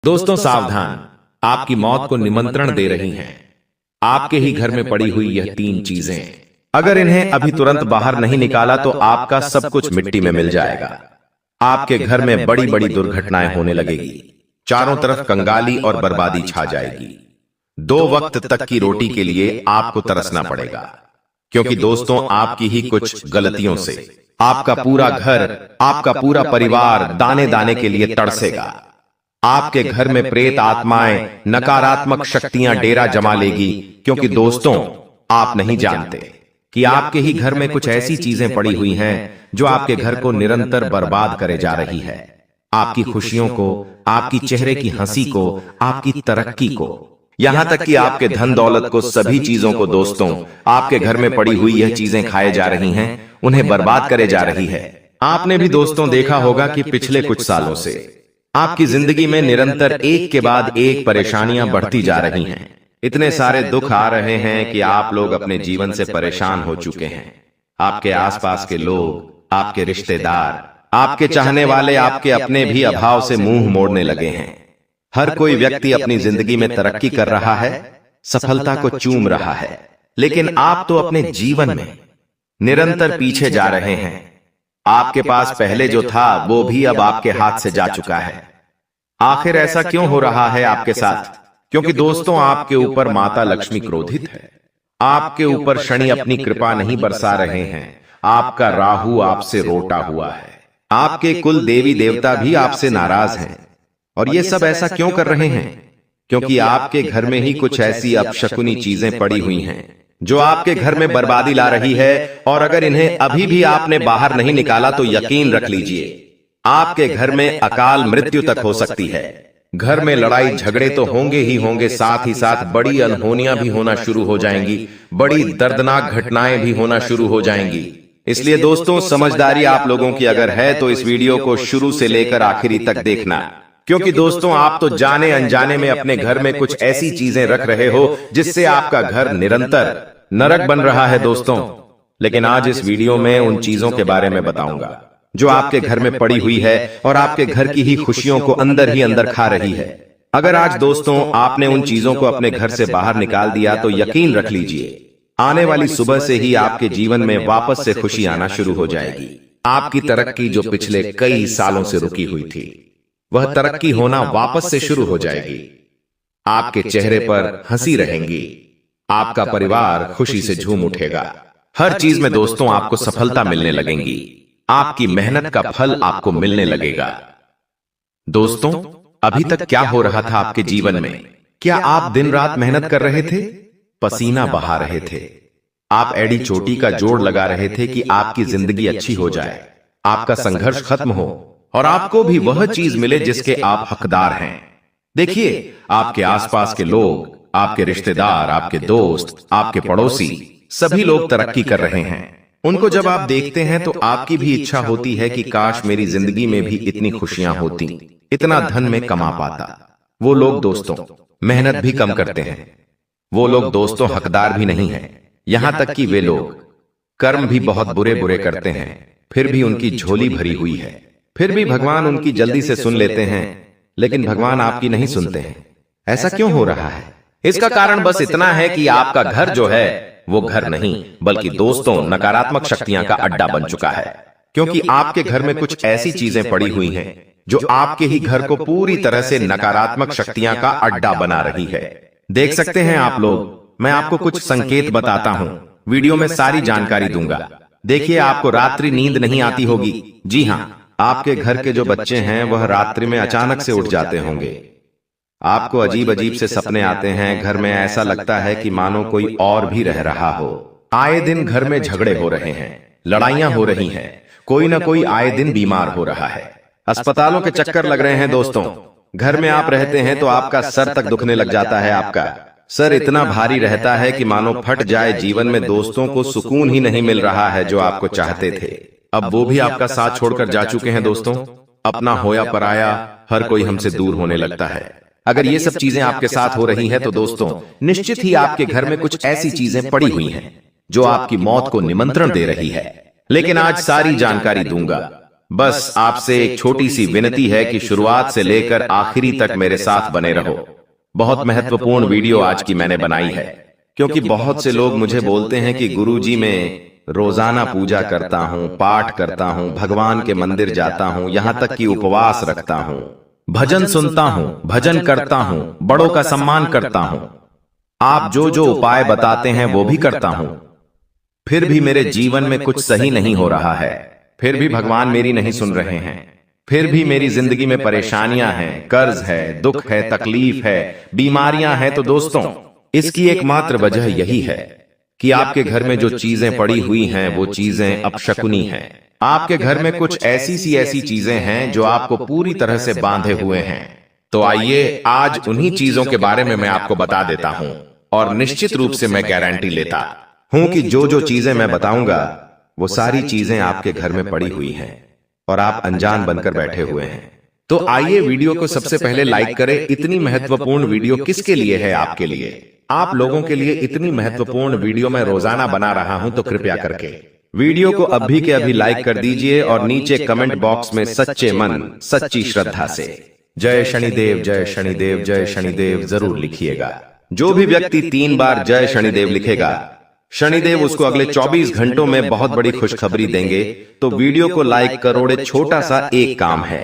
दोस्तों सावधान, आपकी मौत को निमंत्रण दे रही हैं। आपके ही घर में पड़ी हुई यह 3 चीजें, अगर इन्हें अभी तुरंत बाहर नहीं निकाला तो आपका सब कुछ मिट्टी में मिल जाएगा। आपके घर में बड़ी बड़ी दुर्घटनाएं होने लगेगी, चारों तरफ कंगाली और बर्बादी छा जाएगी। 2 वक्त तक की रोटी के लिए आपको तरसना पड़ेगा, क्योंकि दोस्तों आपकी ही कुछ गलतियों से आपका पूरा घर, आपका पूरा परिवार दाने दाने के लिए तरसेगा। आपके घर में प्रेत आत्माएं, नकारात्मक शक्तियां डेरा जमा लेगी, क्योंकि दोस्तों आप नहीं जानते कि आपके ही घर में कुछ ऐसी चीजें पड़ी हुई हैं जो आपके घर को निरंतर बर्बाद करे जा रही है। आपकी खुशियों को, आपकी चेहरे की हंसी को, आपकी तरक्की को, यहां तक कि आपके धन दौलत को, सभी चीजों को दोस्तों आपके घर में पड़ी हुई यह चीजें खाए जा रही हैं, उन्हें बर्बाद करे जा रही है। आपने भी दोस्तों देखा होगा कि पिछले कुछ सालों से आपकी जिंदगी में निरंतर एक के बाद एक परेशानियां बढ़ती जा रही हैं। इतने सारे दुख आ रहे हैं कि आप लोग अपने जीवन से परेशान हो चुके हैं। आपके आसपास के लोग, आपके रिश्तेदार, आपके चाहने वाले, आपके अपने भी अभाव से मुंह मोड़ने लगे हैं। हर कोई व्यक्ति अपनी जिंदगी में तरक्की कर रहा है, सफलता को चूम रहा है, लेकिन आप तो अपने जीवन में निरंतर पीछे जा रहे हैं। आपके पास पहले जो था वो भी अब आपके हाथ से जा चुका है। आखिर ऐसा क्यों हो रहा है आपके साथ? क्योंकि दोस्तों आपके ऊपर माता लक्ष्मी क्रोधित है। आपके ऊपर शनि अपनी कृपा नहीं बरसा रहे हैं। आपका राहु आपसे रोटा हुआ है। आपके कुल देवी देवता भी आपसे नाराज हैं। और ये सब ऐसा क्यों कर रहे हैं? क्योंकि आपके घर में ही कुछ ऐसी अपशकुनी चीजें पड़ी हुई हैं जो आपके घर में बर्बादी ला रही है। और अगर इन्हें अभी भी आपने बाहर नहीं निकाला तो यकीन रख लीजिए, आपके घर में अकाल मृत्यु तक हो सकती है। घर में लड़ाई झगड़े तो होंगे ही होंगे, साथ ही साथ बड़ी अनहोनियां भी होना शुरू हो जाएंगी, बड़ी दर्दनाक घटनाएं भी होना शुरू हो जाएंगी। इसलिए दोस्तों समझदारी आप लोगों की अगर है तो इस वीडियो को शुरू से लेकर आखिरी तक देखना, क्योंकि दोस्तों आप तो जाने अनजाने में अपने घर में कुछ ऐसी चीजें रख रहे हो जिससे आपका घर निरंतर नरक बन रहा है दोस्तों। लेकिन आज इस वीडियो में उन चीजों के बारे में बताऊंगा जो आपके घर में पड़ी हुई है और आपके घर की ही खुशियों को अंदर ही अंदर खा रही है। अगर आज दोस्तों आपने उन चीजों को अपने घर से बाहर निकाल दिया तो यकीन रख लीजिए, आने वाली सुबह से ही आपके जीवन में वापस से खुशी आना शुरू हो जाएगी। आपकी तरक्की जो पिछले कई सालों से रुकी हुई थी, वह तरक्की होना वापस से शुरू हो जाएगी। आपके चेहरे पर हंसी रहेंगी, आपका परिवार खुशी से झूम उठेगा। हर चीज में दोस्तों आपको सफलता मिलने लगेंगी, आपकी मेहनत का फल आपको मिलने लगेगा। दोस्तों अभी तक क्या हो रहा था आपके जीवन में? क्या आप दिन रात मेहनत कर रहे थे, पसीना बहा रहे थे, आप एड़ी चोटी का जोड़ लगा रहे थे कि आपकी जिंदगी अच्छी हो जाए, आपका संघर्ष खत्म हो और आपको भी वह चीज मिले जिसके आप हकदार हैं। देखिए आपके आसपास के लोग, आपके रिश्तेदार, आपके दोस्त, आपके पड़ोसी, सभी लोग तरक्की कर रहे हैं। उनको जब आप देखते हैं तो आपकी भी इच्छा होती है कि काश मेरी जिंदगी में भी इतनी खुशियां होती, इतना धन में कमा पाता। वो लोग दोस्तों मेहनत भी कम करते हैं, वो लोग दोस्तों हकदार भी नहीं है। यहां तक कि वे लोग कर्म भी बहुत बुरे बुरे करते हैं, फिर भी उनकी झोली भरी हुई है। फिर भी भगवान उनकी जल्दी से सुन लेते हैं, लेकिन भगवान आपकी नहीं सुनते हैं। ऐसा क्यों हो रहा है? इसका कारण बस इतना है कि आपका घर जो है वो घर नहीं, बल्कि दोस्तों नकारात्मक शक्तियां का अड्डा बन चुका है। क्योंकि आपके घर में कुछ ऐसी चीजें पड़ी हुई हैं जो आपके ही घर को पूरी तरह से नकारात्मक शक्तियां का अड्डा बना रही है। देख सकते हैं आप लोग, मैं आपको कुछ संकेत बताता हूं, वीडियो में सारी जानकारी दूंगा। देखिए आपको रात्रि नींद नहीं आती होगी। जी हां, आपके घर के जो बच्चे हैं वह रात्रि में अचानक से उठ जाते होंगे। आपको अजीब अजीब से सपने आते हैं, घर में ऐसा लगता है कि मानो कोई और भी रह रहा हो। आए दिन घर में झगड़े हो रहे हैं, लड़ाइयां हो रही हैं, कोई ना कोई आए दिन बीमार हो रहा है, अस्पतालों के चक्कर लग रहे हैं। दोस्तों घर में आप रहते हैं तो आपका सर तक दुखने लग जाता है। आपका सर इतना भारी रहता है कि मानो फट जाए। जीवन में दोस्तों को सुकून ही नहीं मिल रहा है जो आपको चाहते थे। अब वो भी आपका साथ छोड़कर जा चुके हैं। दोस्तों अपना हो या पराया, हर कोई हमसे दूर होने लगता है। अगर ये सब चीजें आपके साथ हो रही हैं तो दोस्तों निश्चित ही आपके घर में कुछ ऐसी चीजें पड़ी हुई हैं जो आपकी मौत को निमंत्रण दे रही है। लेकिन आज सारी जानकारी दूंगा, बस आपसे एक छोटी सी विनती है कि शुरुआत से लेकर आखिरी तक मेरे साथ बने रहो। बहुत महत्वपूर्ण वीडियो आज की मैंने बनाई है, क्योंकि बहुत से लोग मुझे बोलते हैं कि गुरुजी मैं रोजाना पूजा करता हूँ, पाठ करता हूँ, भगवान के मंदिर जाता हूँ, यहाँ तक कि उपवास रखता हूँ, भजन सुनता हूँ, भजन करता हूँ, बड़ों का सम्मान करता हूँ, आप जो जो उपाय बताते हैं वो भी करता हूँ, फिर भी मेरे जीवन में कुछ सही नहीं हो रहा है, फिर भी भगवान मेरी नहीं सुन रहे हैं, फिर भी मेरी जिंदगी में परेशानियां हैं, कर्ज है, दुख है, तकलीफ है, बीमारियां हैं। तो दोस्तों, इसकी एकमात्र वजह यही है कि आपके घर में जो चीजें पड़ी हुई हैं वो चीजें अपशकुनी हैं। आपके घर में कुछ ऐसी चीजें हैं जो आपको पूरी तरह से बांधे हुए हैं। तो आइए आज उन्हीं चीजों के बारे में मैं आपको बता देता हूं, और निश्चित रूप से मैं गारंटी लेता हूं कि जो जो चीजें मैं बताऊंगा वो सारी चीजें आपके घर में पड़ी हुई हैं और आप अनजान बनकर बैठे हुए हैं। तो आइए वीडियो को सबसे पहले लाइक करें। इतनी महत्वपूर्ण वीडियो किसके लिए है? आपके लिए, आप लोगों के लिए इतनी महत्वपूर्ण वीडियो मैं रोजाना बना रहा हूं, तो कृपया करके वीडियो को अभी के अभी लाइक कर दीजिए और नीचे कमेंट बॉक्स में सच्चे मन सच्ची श्रद्धा से जय शनिदेव, जय शनिदेव, जय शनिदेव जरूर लिखिएगा। जो भी व्यक्ति 3 बार जय शनिदेव लिखेगा, शनिदेव उसको अगले 24 घंटों में बहुत बड़ी खुशखबरी देंगे। तो वीडियो को लाइक करोड़े छोटा सा एक काम है,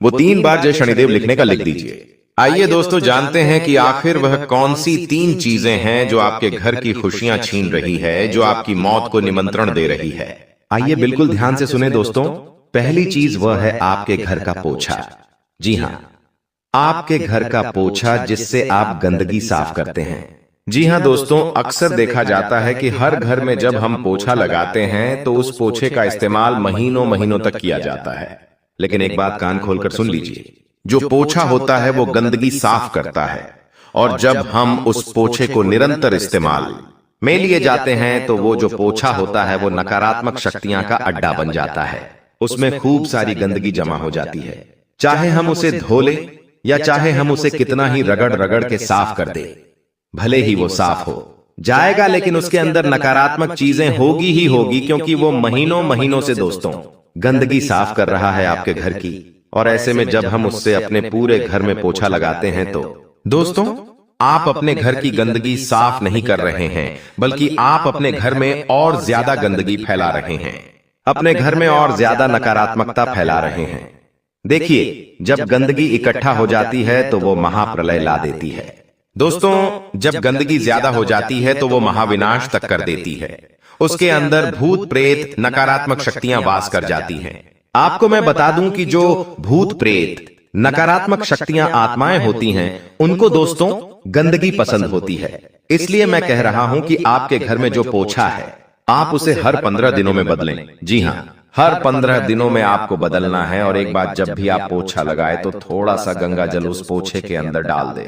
वो 3 बार जय शनिदेव लिखने का लिख दीजिए। आइए दोस्तों, जानते हैं कि आखिर वह कौन सी 3 चीजें हैं जो आपके घर की खुशियां छीन रही है, जो आपकी मौत को निमंत्रण दे रही है। आइए बिल्कुल ध्यान से सुने दोस्तों। पहली चीज वह है आपके घर का पोछा। जी हाँ, आपके घर का पोछा, जिससे आप गंदगी साफ करते हैं। जी हाँ दोस्तों, अक्सर देखा जाता है कि हर घर में जब हम पोछा लगाते हैं तो उस पोछे का इस्तेमाल महीनों महीनों तक किया जाता है। लेकिन एक बात कान खोलकर सुन लीजिए, जो पोछा होता है वो गंदगी साफ करता है, और जब हम उस पोछे को निरंतर इस्तेमाल में लिए जाते हैं तो वो जो पोछा होता है वो नकारात्मक शक्तियां का अड्डा बन जाता है। उसमें खूब सारी गंदगी जमा हो जाती है। चाहे हम उसे धो ले या चाहे हम उसे कितना ही रगड़ रगड़ के साफ कर दे, भले ही वो साफ हो जाएगा, लेकिन उसके अंदर नकारात्मक चीजें होगी ही होगी, क्योंकि वो महीनों महीनों से दोस्तों गंदगी साफ कर रहा है आपके घर की। और ऐसे में जब हम उससे अपने पूरे घर में पोछा लगाते हैं तो दोस्तों, आप अपने घर की गंदगी साफ नहीं कर रहे हैं, बल्कि आप अपने घर में और ज्यादा गंदगी फैला रहे हैं, अपने घर में और ज्यादा नकारात्मकता फैला रहे हैं। देखिए, जब गंदगी इकट्ठा हो जाती है तो वो महाप्रलय ला देती है। दोस्तों, जब गंदगी ज्यादा हो जाती है तो वो महाविनाश तक कर देती है। उसके अंदर भूत प्रेत नकारात्मक शक्तियां वास कर जाती हैं। आपको मैं बता दूं कि जो भूत प्रेत नकारात्मक शक्तियां आत्माएं होती हैं, उनको दोस्तों गंदगी पसंद होती है। इसलिए मैं कह रहा हूं कि आपके घर में जो पोछा है, आप उसे हर 15 दिनों में बदलें। जी हाँ, हर 15 दिनों में आपको बदलना है। और एक बात, जब भी आप पोछा लगाए तो थोड़ा सा गंगा जल उस पोछे के अंदर डाल दे,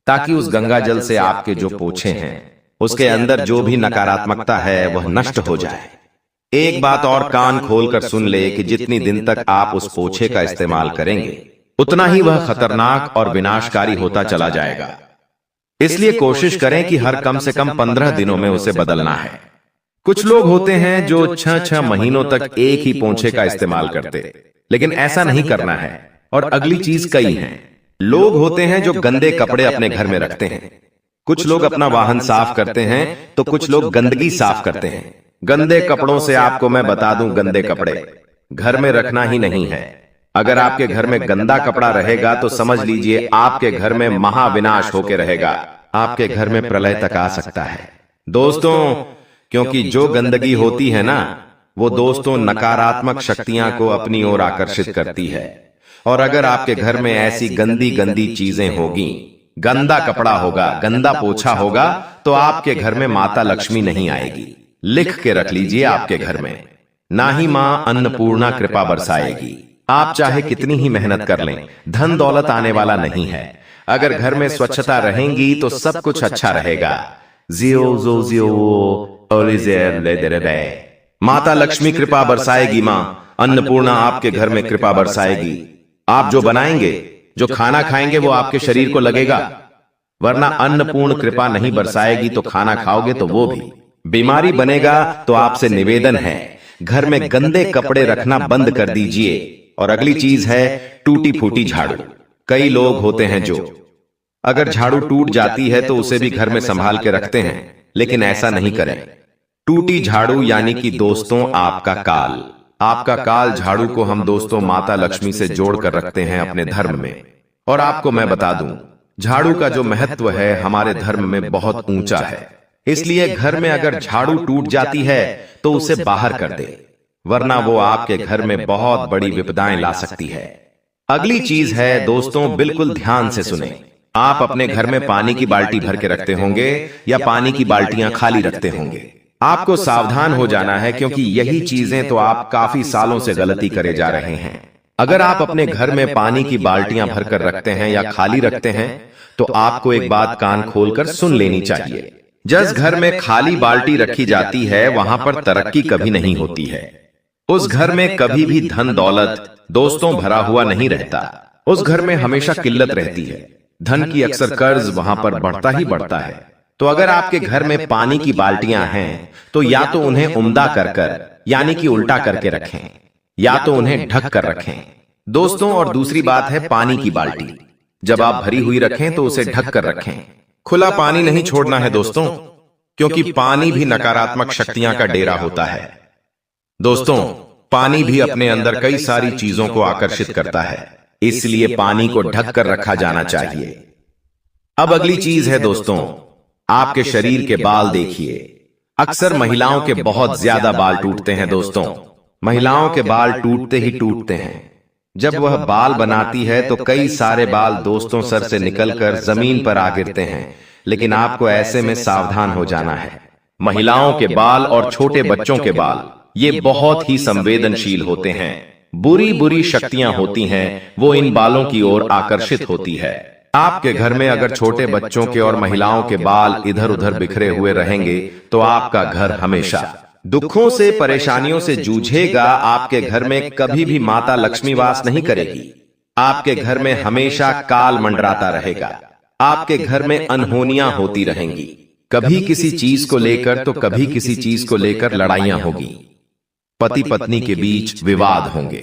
ताकि उस गंगा जल से आपके जो पोछे हैं उसके अंदर जो भी नकारात्मकता है वह नष्ट हो जाए। एक बात और कान खोलकर सुन ले कि जितनी दिन तक आप उस पोछे का इस्तेमाल करेंगे, उतना ही वह खतरनाक और विनाशकारी होता चला जाएगा। इसलिए कोशिश करें कि हर कम से कम 15 दिनों में उसे बदलना है। कुछ लोग होते हैं जो 6-6 महीनों तक एक ही पोछे का इस्तेमाल करते, लेकिन ऐसा नहीं करना है। और अगली चीज कई हैं। लोग होते हैं जो गंदे कपड़े अपने घर में रखते हैं। कुछ लोग अपना वाहन साफ करते हैं तो कुछ लोग गंदगी साफ करते हैं। गंदे कपड़ों से आपको मैं बता दूं, गंदे कपड़े घर में रखना ही नहीं है। अगर आपके घर में गंदा कपड़ा रहेगा तो समझ लीजिए आपके घर में महाविनाश होके रहेगा, आपके घर में प्रलय तक आ सकता है दोस्तों। क्योंकि जो गंदगी होती है ना, वो दोस्तों नकारात्मक शक्तियां को अपनी ओर आकर्षित करती है। और अगर आपके घर में ऐसी गंदी गंदी चीजें होगी, गंदा कपड़ा होगा, गंदा पोछा होगा, तो आपके घर में माता लक्ष्मी नहीं आएगी। लिख के रख लीजिए, आपके घर में ना ही मां अन्नपूर्णा कृपा बरसाएगी। आप चाहे कितनी ही मेहनत कर लें, धन दौलत आने वाला नहीं है। अगर घर में स्वच्छता रहेगी तो सब कुछ अच्छा रहेगा। माता लक्ष्मी कृपा बरसाएगी, मां अन्नपूर्णा आपके घर में कृपा बरसाएगी। आप जो बनाएंगे, जो खाना खाएंगे, वो आपके शरीर को लगेगा, वरना अन्नपूर्ण कृपा नहीं बरसाएगी तो खाना खाओगे तो वो भी बीमारी बनेगा। तो आपसे निवेदन है, घर में गंदे कपड़े रखना बंद कर दीजिए। और अगली चीज है टूटी फूटी झाड़ू। कई लोग होते हैं जो अगर झाड़ू टूट जाती है तो उसे भी घर में संभाल के रखते हैं, लेकिन ऐसा नहीं करें। टूटी झाड़ू यानी कि दोस्तों आपका काल झाड़ू को हम दोस्तों माता लक्ष्मी से जोड़कर रखते हैं अपने धर्म में। और आपको मैं बता दूं, झाड़ू का जो महत्व है हमारे धर्म में बहुत ऊंचा है। इसलिए घर में अगर झाड़ू टूट जाती है तो उसे बाहर कर दे, वरना वो आपके घर में बहुत बड़ी विपदाएं ला सकती है। अगली चीज है दोस्तों, बिल्कुल ध्यान से सुने। आप अपने घर में पानी की बाल्टी भर के रखते होंगे या पानी की बाल्टियां खाली रखते होंगे। आपको सावधान हो जाना है, क्योंकि यही चीजें तो आप काफी सालों से गलती करे जा रहे हैं। अगर आप अपने घर में पानी की बाल्टियां भरकर रखते हैं या खाली रखते हैं तो आपको एक बात कान खोलकर सुन लेनी चाहिए। जिस घर में खाली बाल्टी रखी जाती है वहां पर तरक्की कभी नहीं होती है। उस घर में कभी भी धन दौलत दोस्तों भरा हुआ नहीं रहता। उस घर में हमेशा किल्लत रहती है। धन की अक्सर कर्ज वहां पर बढ़ता ही बढ़ता है। तो अगर आपके घर में पानी की बाल्टियां हैं तो या तो उन्हें उम्दा कर यानी कि उल्टा करके रखें, या तो उन्हें ढक कर रखें दोस्तों। और दूसरी बात है पानी की बाल्टी जब आप भरी हुई रखें तो उसे ढक कर रखें। खुला पानी नहीं छोड़ना है दोस्तों, क्योंकि पानी भी नकारात्मक शक्तियां का डेरा होता है। दोस्तों, पानी भी अपने अंदर कई सारी चीजों को आकर्षित करता है, इसलिए पानी को ढक कर रखा जाना चाहिए। अब अगली चीज है दोस्तों, आपके शरीर के बाल देखिए। अक्सर महिलाओं के बहुत ज्यादा बाल टूटते हैं दोस्तों। महिलाओं के बाल टूटते ही टूटते हैं। जब वह बाल बनाती है तो कई सारे बाल दोस्तों सर से निकलकर जमीन पर आ गिरते हैं। लेकिन आपको ऐसे में सावधान हो जाना है। महिलाओं के बाल और छोटे बच्चों के बाल ये बहुत ही संवेदनशील होते हैं। बुरी बुरी शक्तियां होती हैं, वो इन बालों की ओर आकर्षित होती है। आपके घर में अगर छोटे बच्चों के और महिलाओं के बाल इधर उधर बिखरे हुए रहेंगे तो आपका घर हमेशा दुखों से परेशानियों से जूझेगा। आपके घर में कभी भी माता लक्ष्मी वास नहीं करेगी। आपके घर में हमेशा काल मंडराता रहेगा। आपके घर में अनहोनियां होती रहेंगी। कभी किसी चीज को लेकर तो कभी किसी चीज को लेकर लड़ाइयां होगी। पति पत्नी के बीच विवाद होंगे।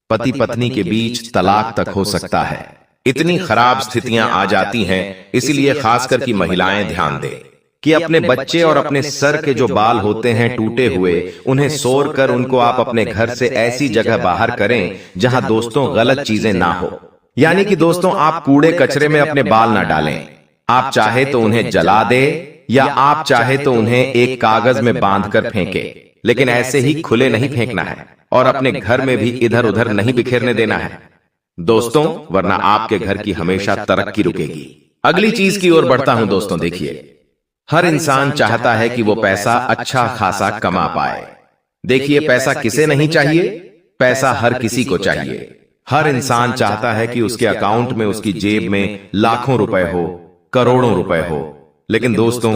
पति पत्नी के बीच तलाक तक हो सकता है। इतनी खराब स्थितियां आ जाती हैं। इसलिए खासकर की महिलाएं ध्यान दें कि अपने बच्चे और अपने सर के जो बाल होते हैं टूटे हुए, उन्हें सोर कर उनको आप अपने घर से ऐसी जगह बाहर करें जहां दोस्तों गलत चीजें ना हो। यानी कि दोस्तों, आप कूड़े कचरे में अपने बाल ना डालें। आप चाहे तो उन्हें जला दे या आप चाहे तो उन्हें एक कागज में बांधकर फेंके, लेकिन ऐसे ही खुले नहीं फेंकना है और अपने घर में भी इधर उधर नहीं बिखेरने देना है दोस्तों, वरना आपके घर की हमेशा तरक्की रुकेगी। अगली चीज की ओर बढ़ता हूं दोस्तों। देखिए, हर इंसान चाहता है कि वो पैसा अच्छा खासा कमा पाए। देखिए, पैसा किसे नहीं चाहिए? पैसा हर किसी को चाहिए। हर इंसान चाहता है कि उसके अकाउंट में, उसकी जेब में लाखों रुपए हो, करोड़ों रुपए हो। लेकिन दोस्तों,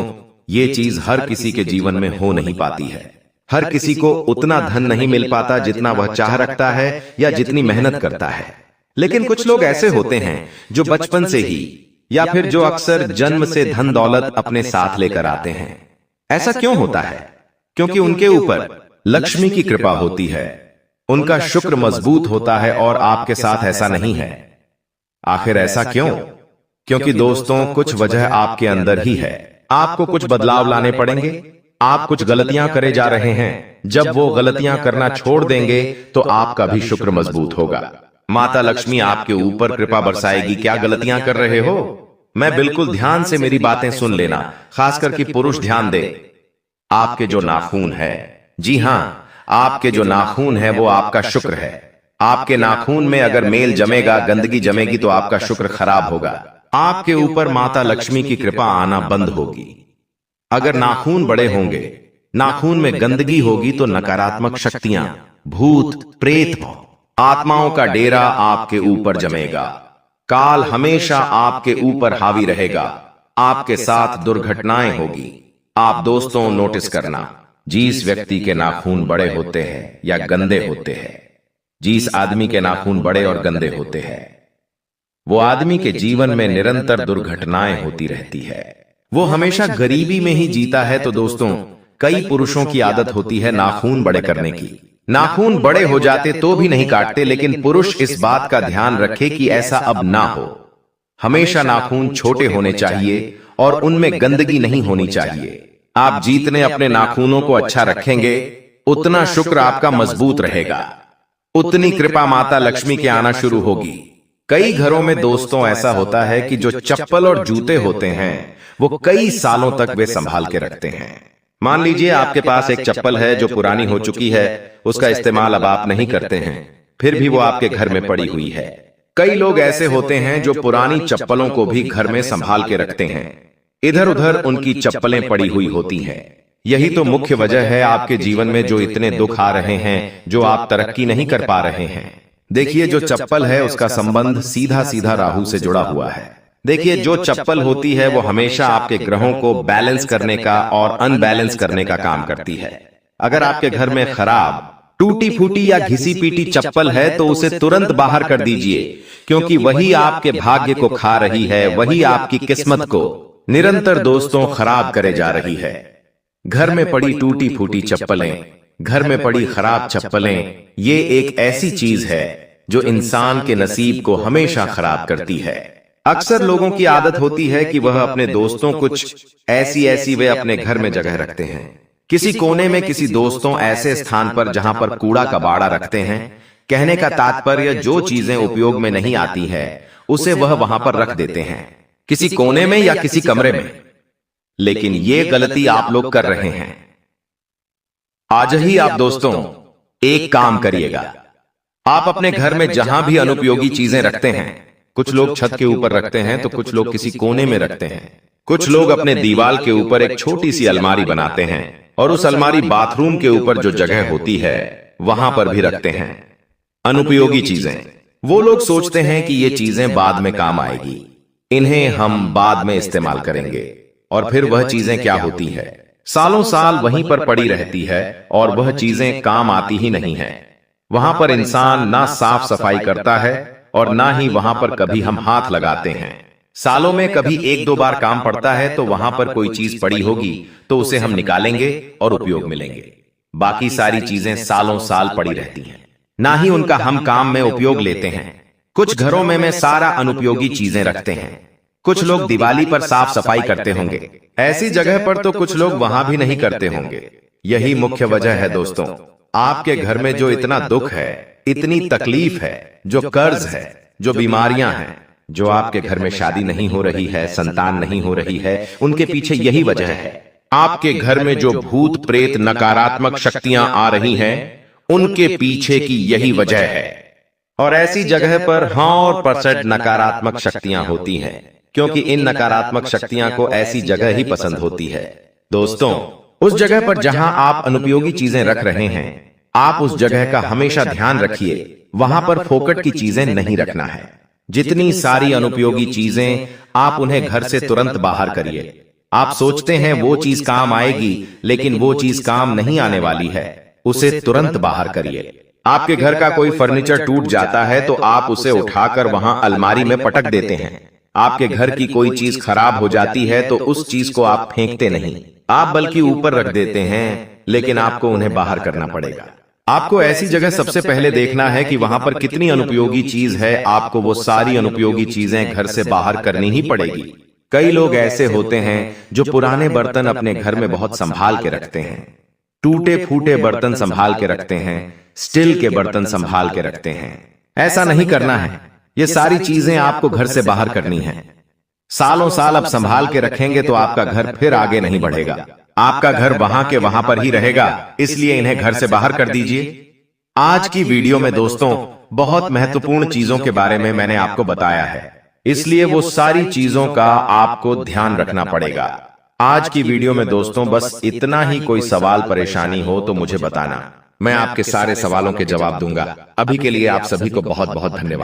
ये चीज हर किसी के जीवन में हो नहीं पाती है। हर किसी को उतना धन नहीं मिल पाता जितना वह चाह रखता है या जितनी मेहनत करता है। लेकिन कुछ लोग ऐसे होते हैं जो बचपन से ही या फिर जो अक्सर जन्म से धन दौलत अपने साथ लेकर आते हैं। ऐसा क्यों होता है? क्योंकि उनके ऊपर लक्ष्मी की कृपा होती है, उनका शुक्र मजबूत होता है और आपके साथ ऐसा नहीं है। आखिर ऐसा क्यों? क्योंकि दोस्तों, कुछ वजह आपके अंदर ही है। आपको कुछ बदलाव लाने पड़ेंगे। आप कुछ गलतियां करे जा रहे हैं। जब वो गलतियां करना छोड़ देंगे तो आपका भी शुक्र मजबूत होगा। माता लक्ष्मी आपके ऊपर कृपा बरसाएगी। क्या गलतियां कर रहे हो? मैं बिल्कुल ध्यान से मेरी बातें सुन लेना, खासकर कि पुरुष ध्यान दे। आपके जो नाखून है, जी हां, आपके जो नाखून है वो आपका शुक्र है। आपके नाखून में अगर मेल जमेगा, गंदगी जमेगी तो आपका शुक्र खराब होगा। आपके ऊपर माता लक्ष्मी की कृपा आना बंद होगी। अगर नाखून बड़े होंगे, नाखून में गंदगी होगी तो नकारात्मक शक्तियां, भूत प्रेत, आत्माओं का डेरा आपके ऊपर जमेगा। काल हमेशा आपके ऊपर हावी रहेगा। आपके साथ दुर्घटनाएं होगी। आप दोस्तों नोटिस करना, जिस व्यक्ति के नाखून बड़े होते हैं या गंदे होते हैं, जिस आदमी के नाखून बड़े और गंदे होते हैं, वो आदमी के जीवन में निरंतर दुर्घटनाएं होती रहती है। वो हमेशा गरीबी में ही जीता है। तो दोस्तों, कई पुरुषों की आदत होती है नाखून बड़े करने की। नाखून बड़े हो जाते तो भी नहीं काटते, लेकिन पुरुष इस बात का ध्यान रखे कि ऐसा अब ना हो। हमेशा नाखून छोटे होने चाहिए और उनमें गंदगी नहीं होनी चाहिए। आप जितने अपने नाखूनों को अच्छा रखेंगे, उतना शुक्र आपका मजबूत रहेगा, उतनी कृपा माता लक्ष्मी के आना शुरू होगी। कई घरों में दोस्तों ऐसा होता है कि जो चप्पल और जूते होते हैं वो कई सालों तक वे संभाल के रखते हैं। मान लीजिए आपके पास एक चप्पल है जो पुरानी हो चुकी है, उसका इस्तेमाल अब आप नहीं करते हैं, फिर भी वो आपके घर में पड़ी हुई है। कई लोग ऐसे होते हैं जो पुरानी चप्पलों को भी घर में संभाल के रखते हैं, इधर उधर उनकी चप्पलें पड़ी हुई होती हैं। यही तो मुख्य वजह है आपके जीवन में जो इतने दुख आ रहे हैं, जो आप तरक्की नहीं कर पा रहे हैं। देखिए, जो चप्पल है उसका संबंध सीधा सीधा राहु से जुड़ा हुआ है। देखिए, जो चप्पल होती है वो हमेशा आपके ग्रहों को बैलेंस करने का और अनबैलेंस करने का काम करती है। अगर आपके घर में खराब, टूटी फूटी या घिसी पीटी चप्पल है तो उसे तुरंत बाहर कर दीजिए, क्योंकि वही आपके भाग्य को खा रही है, वही आपकी किस्मत को निरंतर दोस्तों खराब करे जा रही है। घर में पड़ी टूटी फूटी चप्पलें, घर में पड़ी खराब चप्पलें, ये एक ऐसी चीज है जो इंसान के नसीब को हमेशा खराब करती है। अक्सर लोगों की आदत होती है कि वह अपने दोस्तों कुछ ऐसी वे अपने घर में जगह रखते हैं, किसी कोने में किसी दोस्तों ऐसे स्थान पर जहां पर कूड़ा कबाड़ा रखते हैं। कहने का तात्पर्य जो चीजें उपयोग में नहीं आती है उसे वह वहां पर रख देते हैं, किसी कोने में या किसी कमरे में। लेकिन ये गलती आप लोग कर रहे हैं। आज ही आप दोस्तों एक काम करिएगा, आप अपने घर में जहां भी अनुपयोगी चीजें रखते हैं, कुछ लोग छत के ऊपर रखते हैं तो कुछ लोग किसी कोने में रखते हैं, कुछ लोग अपने दीवार के ऊपर एक छोटी सी अलमारी बनाते हैं और उस अलमारी बाथरूम के ऊपर जो जगह होती है वहां पर भी रखते हैं। अनुपयोगी चीजें, वो लोग सोचते हैं कि ये चीजें बाद में काम आएगी, इन्हें हम बाद में इस्तेमाल करेंगे, और फिर वह चीजें क्या होती है, सालों साल वहीं पर पड़ी रहती है और वह चीजें काम आती ही नहीं है। वहां पर इंसान ना साफ सफाई करता है और ना ही वहां पर कभी हम हाथ लगाते हैं। सालों में कभी एक दो बार काम पड़ता है तो वहां पर कोई चीज पड़ी होगी तो उसे हम निकालेंगे और उपयोग में लेंगे। बाकी सारी चीजें सालों साल पड़ी रहती हैं, ना ही उनका हम काम में उपयोग लेते हैं। कुछ घरों में सारा अनुपयोगी चीजें रखते हैं। कुछ लोग दिवाली पर साफ सफाई करते होंगे, ऐसी जगह पर तो कुछ लोग वहां भी नहीं करते होंगे। यही मुख्य वजह है दोस्तों, आपके घर में जो इतना दुख है, इतनी तकलीफ है, जो कर्ज है, जो बीमारियां हैं, जो आपके घर में शादी नहीं हो रही है, संतान नहीं हो रही है, उनके पीछे यही वजह है। आपके घर में जो भूत प्रेत नकारात्मक शक्तियां आ रही हैं, उनके पीछे की यही वजह है। और ऐसी जगह पर 100% नकारात्मक शक्तियां होती हैं, क्योंकि इन नकारात्मक शक्तियां को ऐसी जगह ही पसंद होती है। दोस्तों, उस जगह पर जहां आप अनुपयोगी चीजें रख रहे हैं, आप उस जगह का हमेशा ध्यान रखिए, वहां पर फोकट की चीजें नहीं रखना है। जितनी सारी अनुपयोगी चीजें, आप उन्हें घर से तुरंत बाहर करिए। आप सोचते हैं वो चीज काम आएगी, लेकिन वो चीज काम नहीं आने वाली है, उसे तुरंत बाहर करिए। आपके घर का कोई फर्नीचर टूट जाता है तो आप उसे उठाकर वहां अलमारी में पटक देते हैं। आपके घर की कोई चीज खराब हो जाती है तो उस चीज को आप फेंकते नहीं, आप बल्कि ऊपर रख देते हैं, लेकिन आपको उन्हें बाहर करना पड़ेगा। आपको ऐसी जगह सबसे पहले देखना है कि वहां पर कितनी अनुपयोगी चीज है। आपको वो सारी अनुपयोगी चीजें घर से बाहर करनी ही पड़ेगी। कई लोग ऐसे होते हैं जो पुराने बर्तन अपने घर में बहुत संभाल के रखते हैं, टूटे फूटे बर्तन संभाल के रखते हैं, स्टील के बर्तन संभाल के रखते हैं। ऐसा नहीं करना है। ये सारी चीजें आपको घर से बाहर करनी है। सालों साल अब संभाल के रखेंगे तो आपका घर फिर आगे नहीं बढ़ेगा, आपका घर वहां के वहां पर ही रहेगा, इसलिए इन्हें घर से बाहर कर दीजिए। आज की वीडियो में दोस्तों बहुत महत्वपूर्ण चीजों के बारे में मैंने आपको बताया है, इसलिए वो सारी चीजों का आपको ध्यान रखना पड़ेगा। आज की वीडियो में दोस्तों बस इतना ही। कोई सवाल परेशानी हो तो मुझे बताना, मैं आपके सारे सवालों के जवाब दूंगा। अभी के लिए आप सभी को बहुत बहुत धन्यवाद।